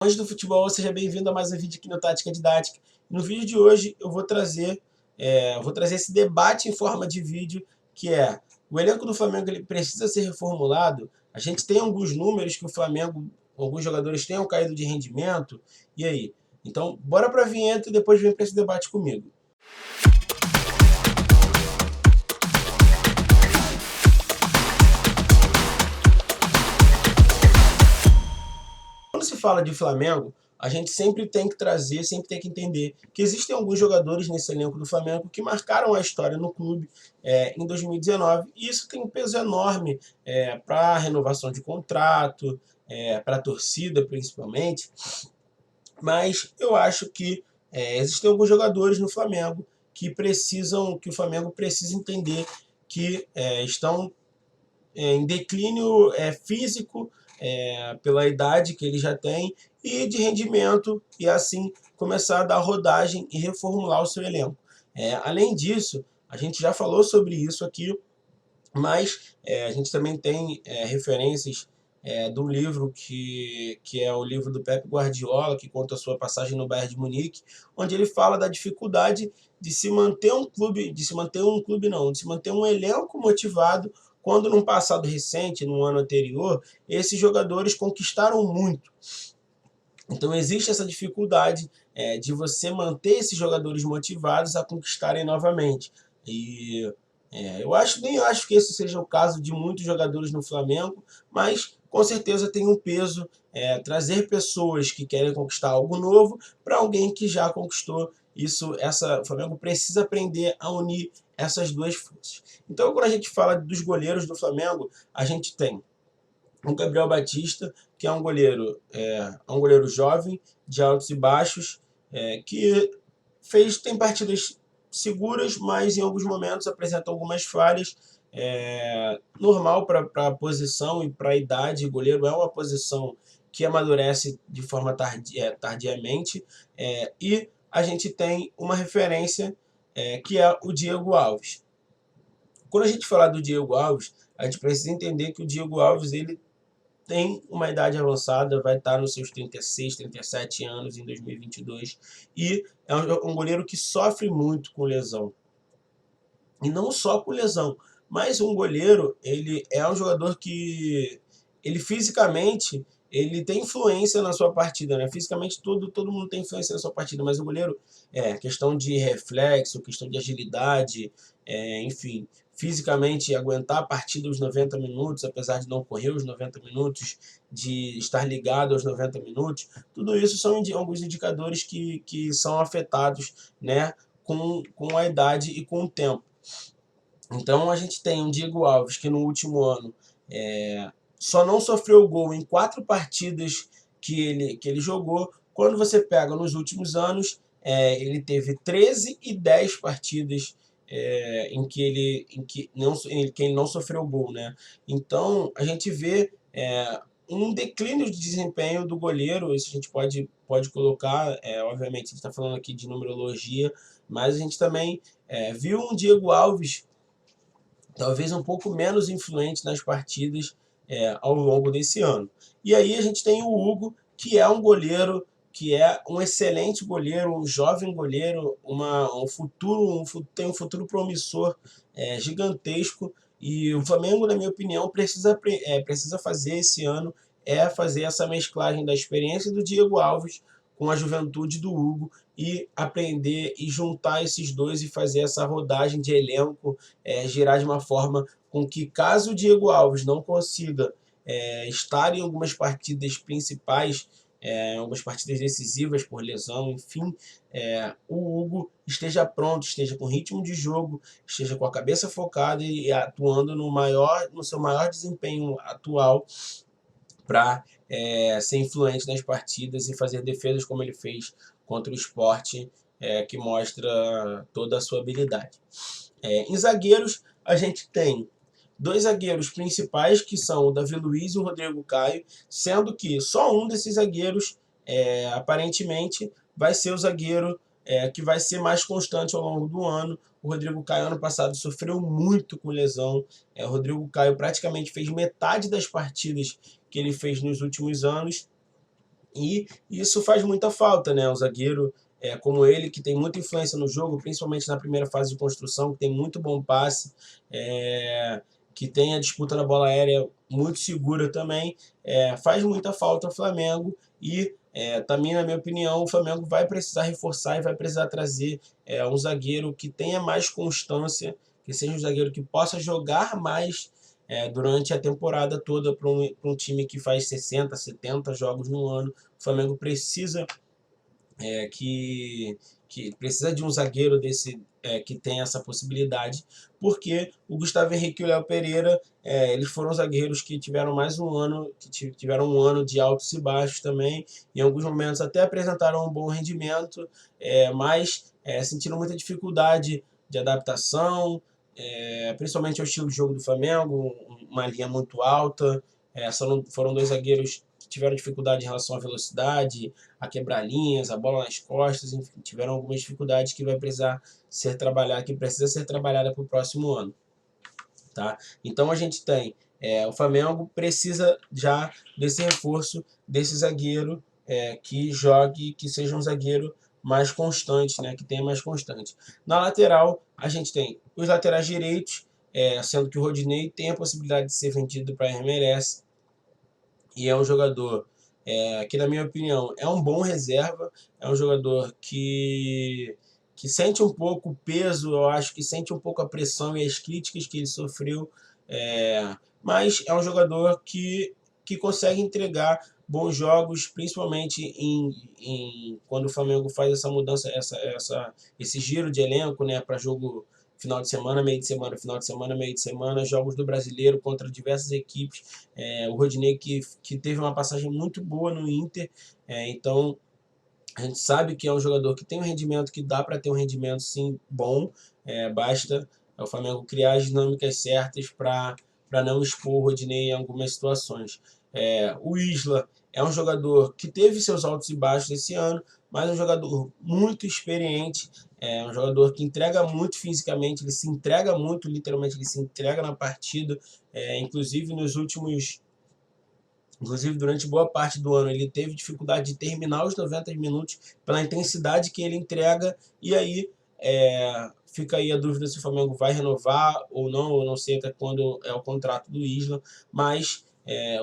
Antes do futebol, seja bem-vindo a mais um vídeo aqui no Tática Didática. No vídeo de hoje eu vou trazer esse debate em forma de vídeo, que é o elenco do Flamengo ele precisa ser reformulado. A gente tem alguns números que o Flamengo, alguns jogadores tenham caído de rendimento. E aí? Então, bora para a vinheta e depois vem para esse debate comigo. Quando se fala de Flamengo, a gente sempre tem que trazer, sempre tem que entender que existem alguns jogadores nesse elenco do Flamengo que marcaram a história no clube em 2019, e isso tem um peso enorme para a renovação de contrato, para a torcida principalmente, mas eu acho que existem alguns jogadores no Flamengo que o Flamengo precisa entender que estão em declínio físico, pela idade que ele já tem, e de rendimento, e assim começar a dar rodagem e reformular o seu elenco. Além disso, a gente já falou sobre isso aqui, mas a gente também tem referências do livro que é o livro do Pep Guardiola, que conta a sua passagem no Bayern de Munique, onde ele fala da dificuldade de se manter de se manter um elenco motivado quando num passado recente, no ano anterior, esses jogadores conquistaram muito. Então existe essa dificuldade de você manter esses jogadores motivados a conquistarem novamente. E nem acho que esse seja o caso de muitos jogadores no Flamengo, mas com certeza tem um peso trazer pessoas que querem conquistar algo novo para alguém que já conquistou isso. O Flamengo precisa aprender a unir essas duas forças. Então, quando a gente fala dos goleiros do Flamengo, a gente tem o Gabriel Batista, que é um goleiro jovem, de altos e baixos, que tem partidas seguras, mas em alguns momentos apresenta algumas falhas. Normal para a posição e para a idade. O goleiro é uma posição que amadurece de forma tardiamente. E a gente tem uma referência que é o Diego Alves. Quando a gente falar do Diego Alves, a gente precisa entender que o Diego Alves ele tem uma idade avançada, vai estar nos seus 36, 37 anos em 2022, e é um goleiro que sofre muito com lesão. E não só com lesão, mas um goleiro, ele é um jogador que ele fisicamente ele tem influência na sua partida, né? Fisicamente todo mundo tem influência na sua partida, mas o goleiro questão de reflexo, questão de agilidade, enfim, fisicamente aguentar a partida os 90 minutos, apesar de não correr os 90 minutos, de estar ligado aos 90 minutos, tudo isso são alguns indicadores que são afetados, né, com a idade e com o tempo. Então a gente tem um Diego Alves que no último ano só não sofreu gol em 4 partidas que ele jogou. Quando você pega nos últimos anos, ele teve 13 e 10 partidas em que ele não sofreu gol, né? Então a gente vê um declínio de desempenho do goleiro. Isso a gente pode colocar, obviamente a gente está falando aqui de numerologia, mas a gente também viu um Diego Alves talvez um pouco menos influente nas partidas ao longo desse ano. E aí a gente tem o Hugo, que é um goleiro, que é um excelente goleiro, um jovem goleiro, tem um futuro promissor gigantesco, e o Flamengo, na minha opinião, precisa fazer esse ano, fazer essa mesclagem da experiência do Diego Alves com a juventude do Hugo, e aprender e juntar esses dois e fazer essa rodagem de elenco girar de uma forma com que, caso o Diego Alves não consiga estar em algumas partidas principais, algumas partidas decisivas por lesão, enfim, o Hugo esteja pronto, esteja com ritmo de jogo, esteja com a cabeça focada e atuando no seu maior desempenho atual, para ser influente nas partidas e fazer defesas como ele fez contra o Sport, que mostra toda a sua habilidade. Em zagueiros, a gente tem 2 zagueiros principais, que são o Davi Luiz e o Rodrigo Caio, sendo que só um desses zagueiros, aparentemente, vai ser o zagueiro que vai ser mais constante ao longo do ano. O Rodrigo Caio, ano passado, sofreu muito com lesão. O Rodrigo Caio praticamente fez metade das partidas que ele fez nos últimos anos. E isso faz muita falta, né? Um zagueiro como ele, que tem muita influência no jogo, principalmente na primeira fase de construção, que tem muito bom passe, que tem a disputa na bola aérea muito segura também, faz muita falta ao Flamengo e também, na minha opinião, o Flamengo vai precisar reforçar e vai precisar trazer um zagueiro que tenha mais constância, que seja um zagueiro que possa jogar mais durante a temporada toda para um time que faz 60, 70 jogos no ano. O Flamengo precisa é, que, que precisa de um zagueiro desse que tem essa possibilidade, porque o Gustavo Henrique e o Léo Pereira eles foram zagueiros que tiveram mais um ano, que tiveram um ano de altos e baixos também, em alguns momentos até apresentaram um bom rendimento, mas sentiram muita dificuldade de adaptação, principalmente ao estilo de jogo do Flamengo, uma linha muito alta, foram dois zagueiros que tiveram dificuldade em relação à velocidade, a quebrar linhas, a bola nas costas, enfim, tiveram algumas dificuldades que vai precisar ser trabalhada, que precisa ser trabalhada para o próximo ano, tá? Então a gente tem o Flamengo precisa já desse reforço desse zagueiro que jogue, que seja um zagueiro mais constante, né? Que tenha mais constante. Na lateral a gente tem os laterais direitos, sendo que o Rodinei tem a possibilidade de ser vendido para a MLS e é um jogador que, na minha opinião, é um bom reserva, é um jogador que sente um pouco o peso, eu acho que sente um pouco a pressão e as críticas que ele sofreu, mas é um jogador que consegue entregar bons jogos, principalmente quando o Flamengo faz essa mudança, esse giro de elenco, né, para jogo final de semana, meio de semana, final de semana, meio de semana, jogos do Brasileiro contra diversas equipes. O Rodinei que teve uma passagem muito boa no Inter, então a gente sabe que é um jogador que tem um rendimento, que dá para ter um rendimento sim bom, basta o Flamengo criar as dinâmicas certas para não expor o Rodinei em algumas situações. O Isla é um jogador que teve seus altos e baixos esse ano, mas é um jogador muito experiente, é um jogador que entrega muito fisicamente, ele se entrega muito, literalmente ele se entrega na partida, inclusive durante boa parte do ano, ele teve dificuldade de terminar os 90 minutos pela intensidade que ele entrega, e aí fica aí a dúvida se o Flamengo vai renovar ou não, eu não sei até quando é o contrato do Isla, mas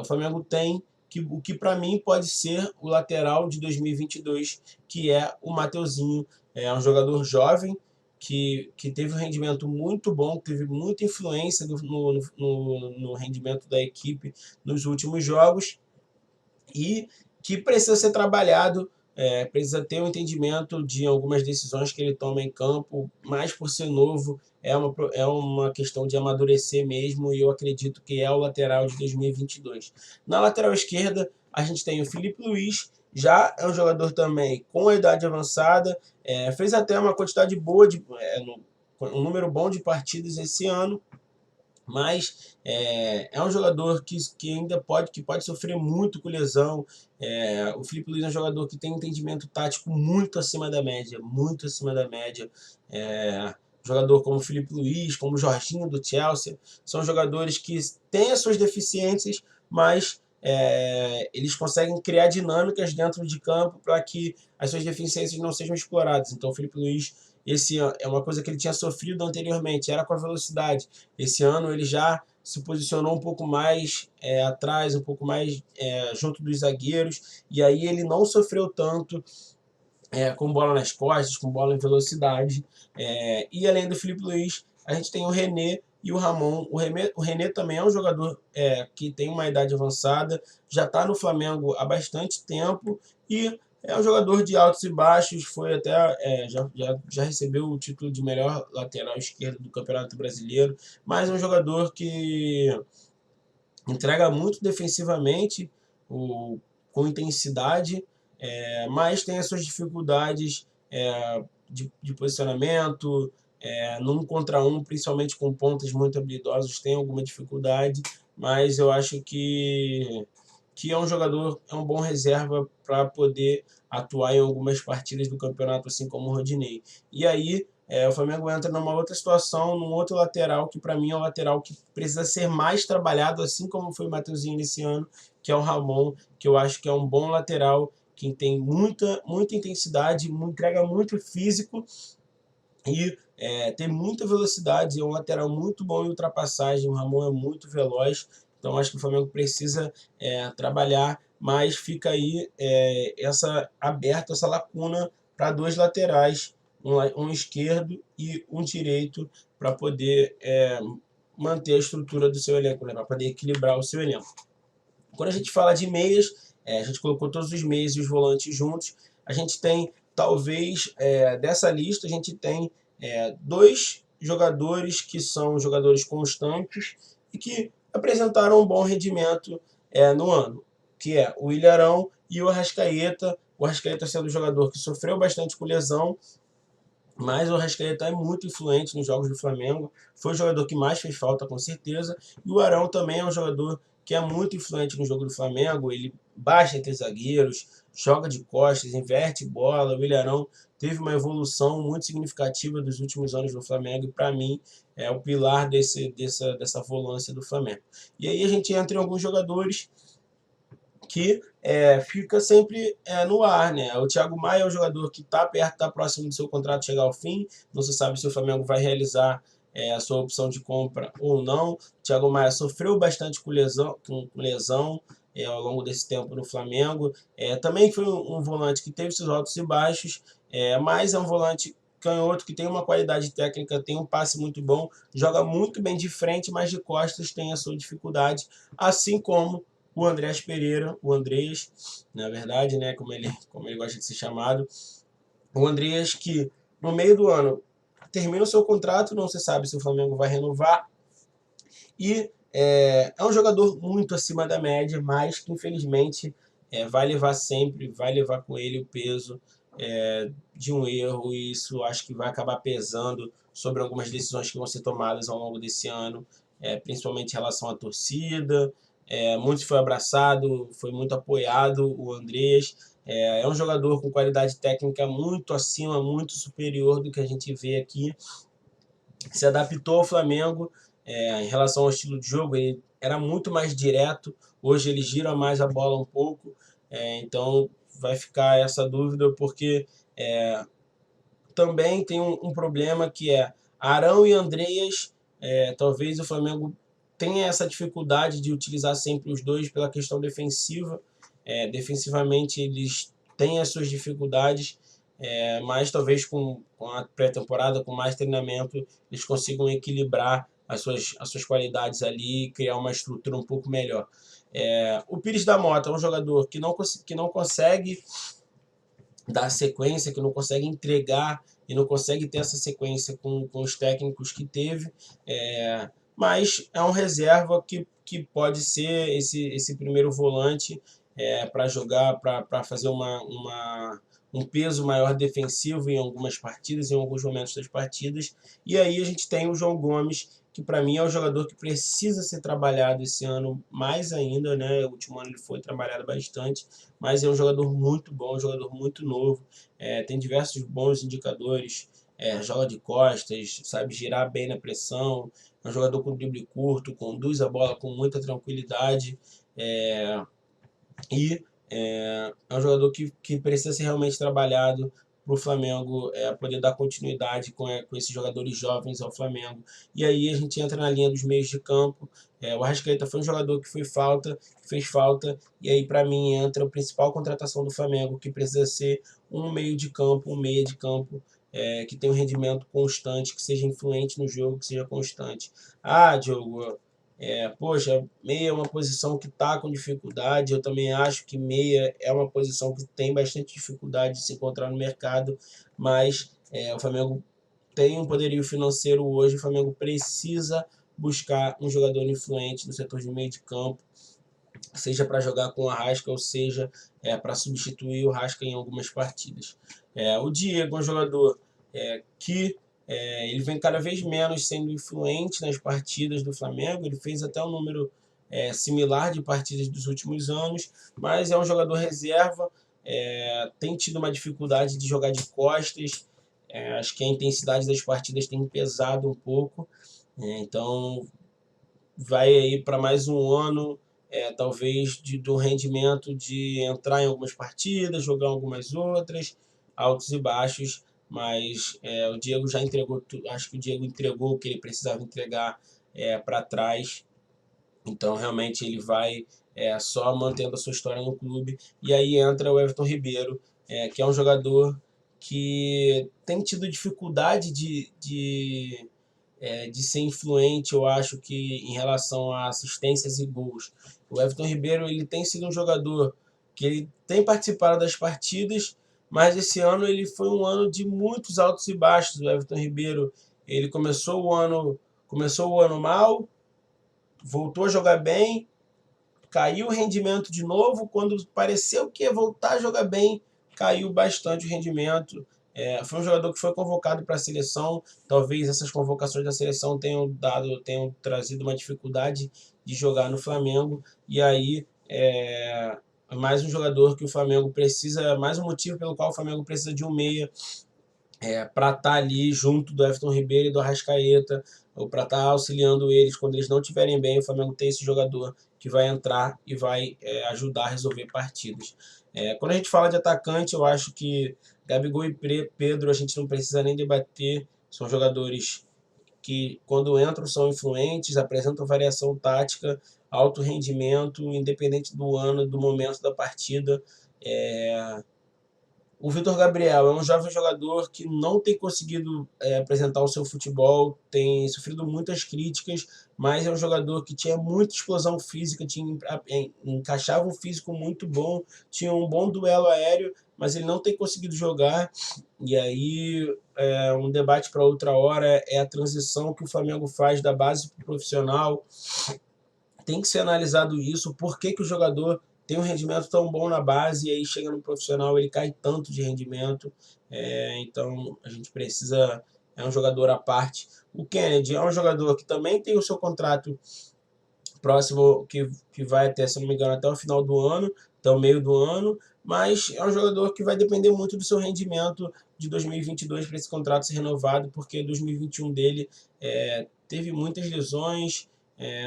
o Flamengo tem o que para mim pode ser o lateral de 2022, que é o Mateuzinho, é um jogador jovem, que teve um rendimento muito bom, teve muita influência no rendimento da equipe nos últimos jogos e que precisa ser trabalhado, precisa ter um entendimento de algumas decisões que ele toma em campo, mas por ser novo, é uma questão de amadurecer mesmo, e eu acredito que é o lateral de 2022. Na lateral esquerda, a gente tem o Felipe Luiz, já é um jogador também com a idade avançada, fez até uma quantidade boa, um número bom de partidas esse ano, mas é um jogador que ainda pode sofrer muito com lesão. O Felipe Luiz é um jogador que tem um entendimento tático muito acima da média, muito acima da média. Jogador como o Felipe Luiz, como o Jorginho do Chelsea, são jogadores que têm as suas deficiências, mas eles conseguem criar dinâmicas dentro de campo para que as suas deficiências não sejam exploradas. Então o Felipe Luiz, esse é uma coisa que ele tinha sofrido anteriormente, era com a velocidade. Esse ano ele já se posicionou um pouco mais atrás, um pouco mais junto dos zagueiros, e aí ele não sofreu tanto com bola nas costas, com bola em velocidade. E além do Felipe Luiz, a gente tem o René e o Ramon. O René também é um jogador que tem uma idade avançada, já está no Flamengo há bastante tempo e é um jogador de altos e baixos, foi até já recebeu o título de melhor lateral esquerdo do Campeonato Brasileiro, mas é um jogador que entrega muito defensivamente, com intensidade, mas tem as suas dificuldades de posicionamento, num contra um, principalmente com pontas muito habilidosos, tem alguma dificuldade, mas eu acho que é um jogador, é um bom reserva para poder atuar em algumas partidas do campeonato, assim como o Rodinei. E aí o Flamengo entra numa outra situação, num outro lateral, que para mim é um lateral que precisa ser mais trabalhado, assim como foi o Mateuzinho nesse ano, que é o Ramon, que eu acho que é um bom lateral que tem muita intensidade, entrega muito físico e tem muita velocidade, é um lateral muito bom em ultrapassagem, o Ramon é muito veloz, então acho que o Flamengo precisa trabalhar, mas fica aí essa lacuna para dois laterais, um esquerdo e um direito, para poder manter a estrutura do seu elenco, né, para poder equilibrar o seu elenco. Quando a gente fala de meias, a gente colocou todos os meias e os volantes juntos, a gente tem, talvez, dessa lista, a gente tem dois jogadores que são jogadores constantes e que apresentaram um bom rendimento no ano, que é o Ilharão e o Arrascaeta. O Arrascaeta sendo um jogador que sofreu bastante com lesão, mas o Arrascaeta é muito influente nos jogos do Flamengo. Foi o jogador que mais fez falta, com certeza. E o Arão também é um jogador que é muito influente no jogo do Flamengo. Ele baixa entre zagueiros, joga de costas, inverte bola. O Ilharão teve uma evolução muito significativa dos últimos anos no Flamengo e, para mim, é o pilar dessa volância do Flamengo. E aí a gente entra em alguns jogadores que fica sempre no ar, né? O Thiago Maia é um jogador que está perto, está próximo do seu contrato chegar ao fim. Não se sabe se o Flamengo vai realizar a sua opção de compra ou não. O Thiago Maia sofreu bastante com lesão ao longo desse tempo no Flamengo. Também foi um volante que teve seus altos e baixos, mas é um volante canhoto que tem uma qualidade técnica, tem um passe muito bom, joga muito bem de frente, mas de costas tem a sua dificuldade, assim como o Andreas Pereira, o Andreas, na verdade, né, como ele gosta de ser chamado, o Andreas que no meio do ano termina o seu contrato, não se sabe se o Flamengo vai renovar, e é um jogador muito acima da média, mas que infelizmente vai levar com ele o peso de um erro, e isso acho que vai acabar pesando sobre algumas decisões que vão ser tomadas ao longo desse ano, principalmente em relação à torcida. Muito foi abraçado, foi muito apoiado o Andreas. É um jogador com qualidade técnica muito acima, muito superior do que a gente vê aqui. Se adaptou ao Flamengo em relação ao estilo de jogo, ele era muito mais direto, hoje ele gira mais a bola um pouco, então vai ficar essa dúvida, porque também tem um problema que é Arão e Andreas, talvez o Flamengo tenha essa dificuldade de utilizar sempre os dois pela questão defensiva. Defensivamente eles têm as suas dificuldades, mas talvez com a pré-temporada, com mais treinamento, eles consigam equilibrar as suas qualidades ali e criar uma estrutura um pouco melhor. O Pires da Mota é um jogador que não consegue dar sequência, que não consegue entregar e não consegue ter essa sequência com os técnicos que teve, mas é um reserva que pode ser esse primeiro volante para jogar, para fazer um peso maior defensivo em algumas partidas, em alguns momentos das partidas. E aí a gente tem o João Gomes, que para mim é um jogador que precisa ser trabalhado esse ano mais ainda, né? O último ano ele foi trabalhado bastante, mas é um jogador muito bom, um jogador muito novo, tem diversos bons indicadores, joga de costas, sabe girar bem na pressão, é um jogador com drible curto, conduz a bola com muita tranquilidade, e é um jogador que precisa ser realmente trabalhado para o Flamengo poder dar continuidade com esses jogadores jovens ao Flamengo. E aí a gente entra na linha dos meios de campo. O Arrascaeta foi um jogador que fez falta, e aí para mim entra a principal contratação do Flamengo, que precisa ser um meio de campo, um meia de campo, que tenha um rendimento constante, que seja influente no jogo, que seja constante. Diogo, poxa, meia é uma posição que está com dificuldade. Eu também acho que meia é uma posição que tem bastante dificuldade de se encontrar no mercado, mas o Flamengo tem um poderio financeiro hoje. O Flamengo precisa buscar um jogador influente no setor de meio de campo, seja para jogar com o Arrasca ou seja para substituir o Arrasca em algumas partidas. O Diego é um jogador que ele vem cada vez menos sendo influente nas partidas do Flamengo. Ele fez até um número similar de partidas dos últimos anos, mas é um jogador reserva, tem tido uma dificuldade de jogar de costas. Acho que a intensidade das partidas tem pesado um pouco, então vai aí para mais um ano talvez do rendimento de entrar em algumas partidas, jogar algumas outras, altos e baixos, mas o Diego já entregou, acho que o Diego entregou o que ele precisava entregar para trás, então realmente ele vai só mantendo a sua história no clube. E aí entra o Everton Ribeiro, que é um jogador que tem tido dificuldade de ser influente, eu acho que em relação a assistências e gols. O Everton Ribeiro ele tem sido um jogador que ele tem participado das partidas, mas esse ano ele foi um ano de muitos altos e baixos. O Everton Ribeiro ele começou o ano mal, voltou a jogar bem, caiu o rendimento de novo. Quando pareceu que ia voltar a jogar bem, caiu bastante o rendimento. Foi um jogador que foi convocado para a seleção. Talvez essas convocações da seleção tenham trazido uma dificuldade de jogar no Flamengo. E aí, mais um jogador que o Flamengo precisa, mais um motivo pelo qual o Flamengo precisa de um meia para estar ali junto do Everton Ribeiro e do Arrascaeta, ou para estar auxiliando eles quando eles não estiverem bem. O Flamengo tem esse jogador que vai entrar e vai ajudar a resolver partidas. Quando a gente fala de atacante, eu acho que Gabigol e Pedro a gente não precisa nem debater. São jogadores que, quando entram, são influentes, apresentam variação tática, alto rendimento, independente do ano, do momento da partida. O Vitor Gabriel é um jovem jogador que não tem conseguido apresentar o seu futebol, tem sofrido muitas críticas, mas é um jogador que tinha muita explosão física, encaixava um físico muito bom, tinha um bom duelo aéreo, mas ele não tem conseguido jogar. E aí, um debate para outra hora é a transição que o Flamengo faz da base para o profissional. Tem que ser analisado isso, por que o jogador tem um rendimento tão bom na base e aí chega no profissional ele cai tanto de rendimento. Então a gente precisa, é um jogador à parte. O Kennedy é um jogador que também tem o seu contrato próximo, que vai até, se não me engano, até o final do ano, até o meio do ano, mas é um jogador que vai depender muito do seu rendimento de 2022 para esse contrato ser renovado, porque 2021 dele teve muitas lesões,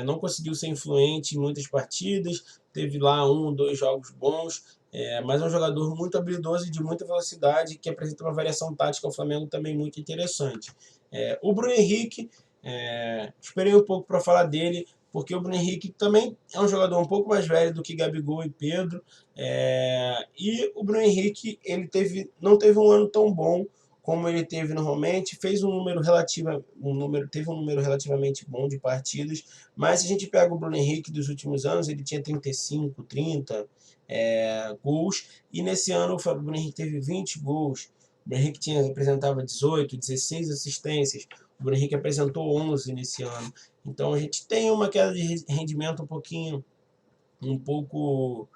não conseguiu ser influente em muitas partidas, teve lá 2 jogos bons, mas é um jogador muito habilidoso e de muita velocidade, que apresenta uma variação tática ao Flamengo também muito interessante. O Bruno Henrique, esperei um pouco para falar dele, porque o Bruno Henrique também é um jogador um pouco mais velho do que Gabigol e Pedro, e o Bruno Henrique ele não teve um ano tão bom como ele teve normalmente, teve um número relativamente bom de partidas, mas se a gente pega o Bruno Henrique dos últimos anos, ele tinha 35, 30 gols, e nesse ano o Bruno Henrique teve 20 gols, o Bruno Henrique apresentava 18, 16 assistências, o Bruno Henrique apresentou 11 nesse ano. Então a gente tem uma queda de rendimento um pouco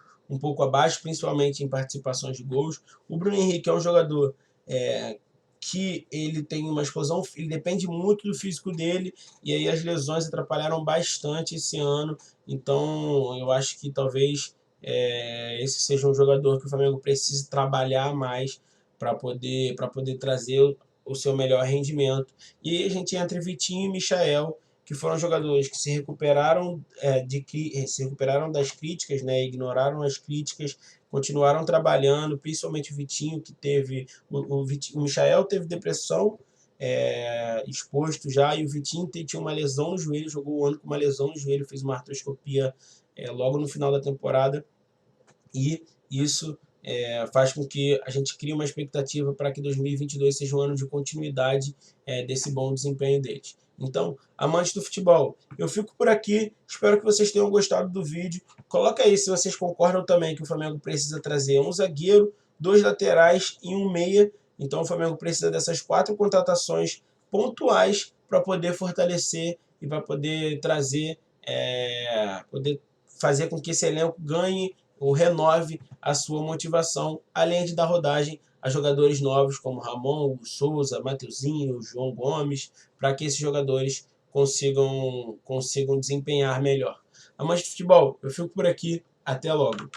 abaixo, principalmente em participações de gols. O Bruno Henrique é um jogador que ele tem uma explosão, ele depende muito do físico dele, e aí as lesões atrapalharam bastante esse ano. Então eu acho que talvez esse seja um jogador que o Flamengo precise trabalhar mais para poder trazer o seu melhor rendimento. E aí a gente entra Vitinho e Michael, que foram jogadores que se recuperaram das críticas, ignoraram as críticas, continuaram trabalhando, principalmente o Vitinho, que teve o Michael teve depressão, exposto já, e o Vitinho tinha uma lesão no joelho, jogou o ano com uma lesão no joelho, fez uma artroscopia logo no final da temporada, e isso faz com que a gente crie uma expectativa para que 2022 seja um ano de continuidade desse bom desempenho deles. Então, amantes do futebol, eu fico por aqui, espero que vocês tenham gostado do vídeo. Coloca aí se vocês concordam também que o Flamengo precisa trazer um zagueiro, 2 laterais e um meia. Então o Flamengo precisa dessas 4 contratações pontuais para poder fortalecer e para poder trazer, poder fazer com que esse elenco ganhe ou renove a sua motivação, além de dar rodagem a jogadores novos como Ramon, Hugo Souza, Mateuzinho, João Gomes, para que esses jogadores consigam desempenhar melhor. Amante de futebol, eu fico por aqui, até logo.